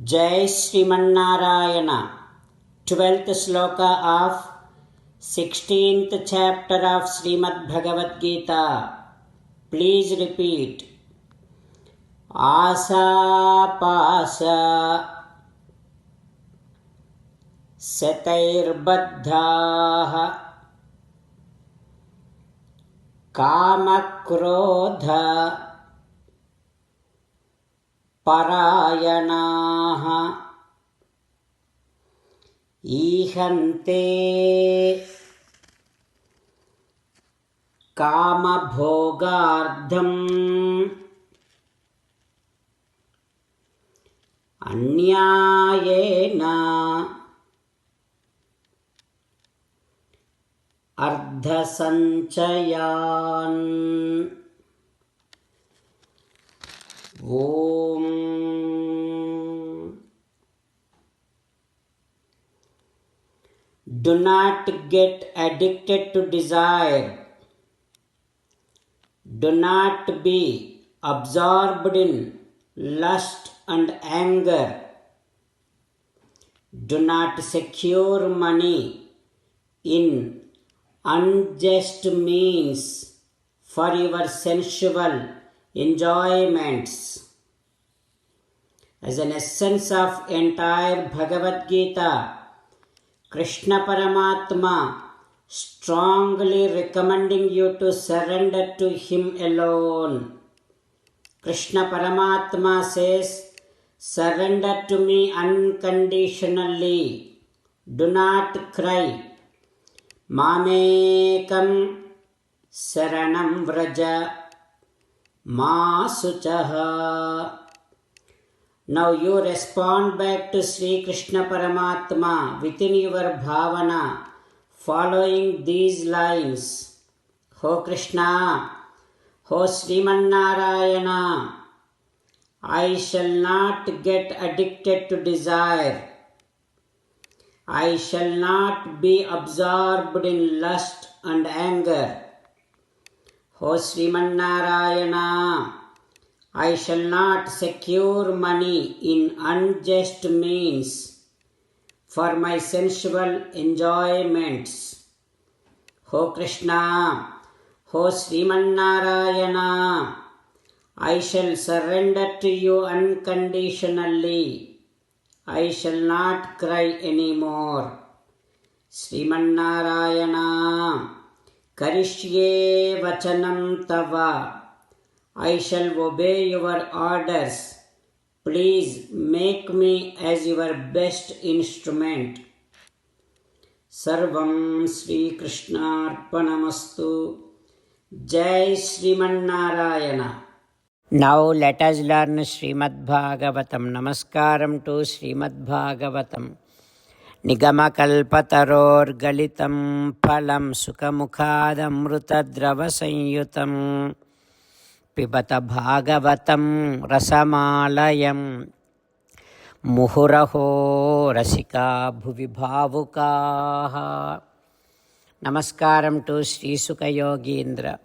Jai Srimanarayana. 12th sloka of 16th chapter of Srimad Bhagavad Gita. Please repeat. Asapasa satairbadhaha kamakrodha parayanaha ihante kamabhogardham anyayena ardhasanchayan. Om. Do not get addicted to desire. Do not be absorbed in lust and anger. Do not secure money in unjust means for your sensual enjoyments. As an essence of entire Bhagavad Gita, Krishna Paramatma strongly recommending you to surrender to Him alone. Krishna Paramatma says, surrender to me unconditionally. Do not cry. Mamekam saranam vraja ma suchaha. Now you respond back to Sri Krishna Paramatma within your bhavana, following these lines. Ho Krishna, Ho Srimanarayana, I shall not get addicted to desire. I shall not be absorbed in lust and anger. Ho Srimanarayana, I shall not secure money in unjust means for my sensual enjoyments. Ho Krishna, Ho Srimanarayana, I shall surrender to you unconditionally. I shall not cry anymore. Srimanarayana, Karishye Vachanam Tava. I shall obey your orders. Please make me as your best instrument. Sarvam Sri Krishnarpanamastu. Jai Srimanarayana. Now let us learn Srimad Bhagavatam. Namaskaram to Srimad Bhagavatam. Nigamakalpataror galitam phalam sukamukhadamruta sanyutam. Pibata Bhagavatam rasamalayam muhuraho rasika bhuvi bhavukaha. Namaskaram to Sri Sukha Yogindra.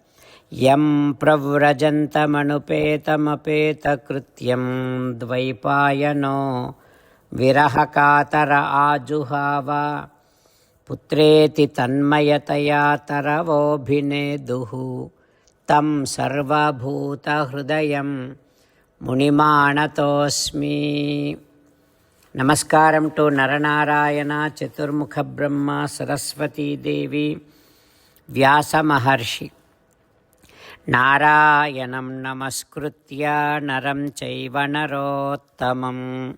Yam pravrajantamanupeta krityam dvaipayano virahakatara ajuhava putreti tanmayataya taravobhineduhu tam sarvabhuta hridayam munimanatosmi. Namaskaram to Naranarayana, Chaturmukha Brahma, Saraswati Devi, Vyasa Maharshi. Narayanam namaskritya naram chaiva narottamam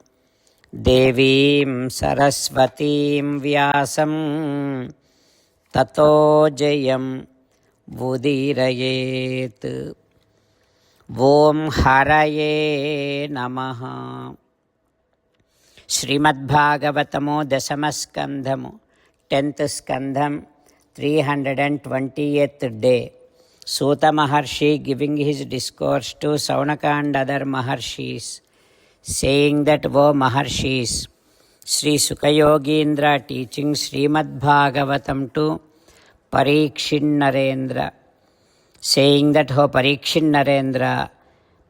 devim saraswatim vyasam tato jayam Vudirayet. Om Haraye Namaha. Srimad Bhagavatamo Dasamaskandhamo 10th Skandham 320th day. Suta Maharshi giving his discourse to Saunaka and other Maharshis, saying that, O Maharshis, Sri Sukha Yogindra teaching Srimad Bhagavatam to Parikshit Narendra, saying that, O Parikshit Narendra,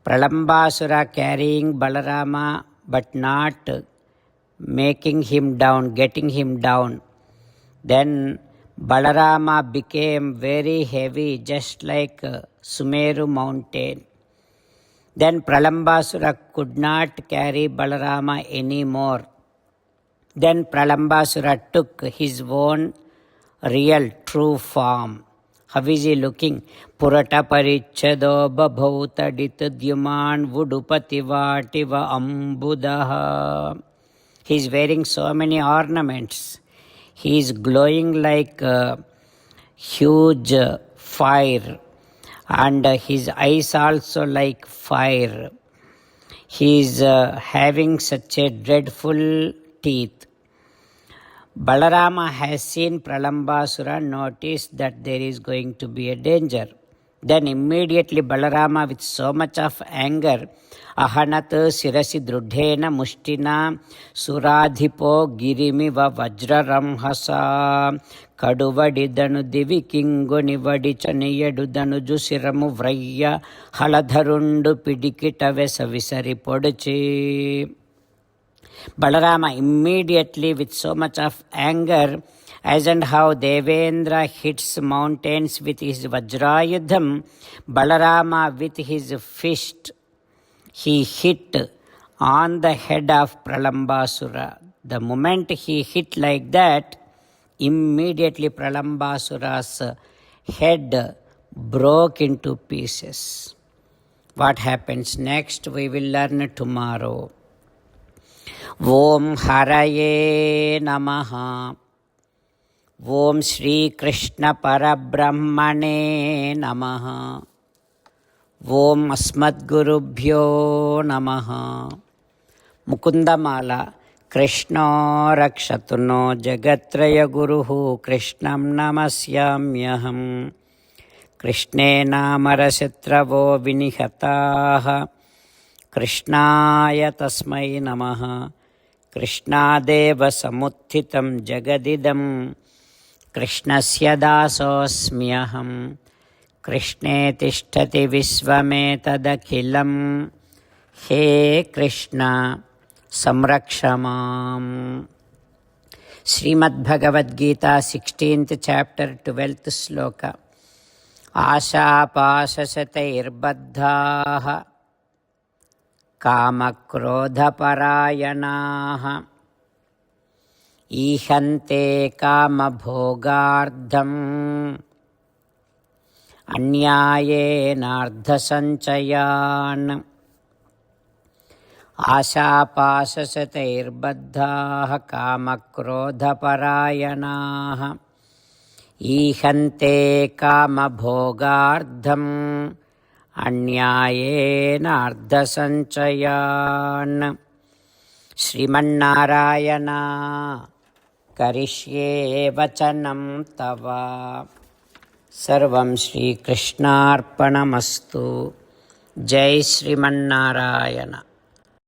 Pralambasura carrying Balarama but not making him down, getting him down. Then Balarama became very heavy, just like Sumeru mountain. Then Pralambasura could not carry Balarama anymore. Then Pralambasura took his own real true form. How is he looking? Purata parichado babhautadit dyuman vudupativa ambudaha. He is wearing so many ornaments. He is glowing like a huge fire, and his eyes also like fire. He is having such a dreadful teeth. Balarama has seen Pralambasura, noticed that there is going to be a danger. Then immediately Balarama, with so much of anger, Ahanat Sirasi Drudhena Mushtina Suradhipo Girimiva Vajraramhasa Kaduvadidanu Divikingu Nivadichaniyadudanuju Siramu Vraya Haladharundu Pidikitave Savisari Podachi. Balarama immediately, with so much of anger, as and how Devendra hits mountains with his Vajrayudham, Balarama with his fist, he hit on the head of Pralambasura. The moment he hit like that, immediately Pralambasura's head broke into pieces. What happens next, we will learn tomorrow. Om Haraye Namaha. Om Shri Krishna Parabrahmane Namaha. Om Asmadgurubhyo Namaha. Mukundamala. Krishna Rakshatuno Jagatraya Guruhu Krishnam Namasyamyaham. Krishne Namarasitravo Vinihataha. Krishnaya Tasmai Namaha. Krishnadeva Samuthitam Jagadidam. Krishnasya Dasosmyaham. Krishne Tishtati Visvametadakhilam. He Krishna Samrakshamam. Srimad Bhagavad Gita, 16th chapter, 12th sloka. Asha pasasatair baddhaha कामक्रोधपरायणाः ईहन्ते कामभोगार्थम् अन्यायेनार्धसञ्चयान् आशापाशशतैर्बद्धाः कामक्रोधपरायणाः ईहन्ते कामभोगार्थम् अन्यायेन अर्धसञ्चयान् Sriman Narayana करिष्ये वचनं तव. सर्वं श्रीकृष्णार्पणमस्तु. जय श्रीमन्नारायण.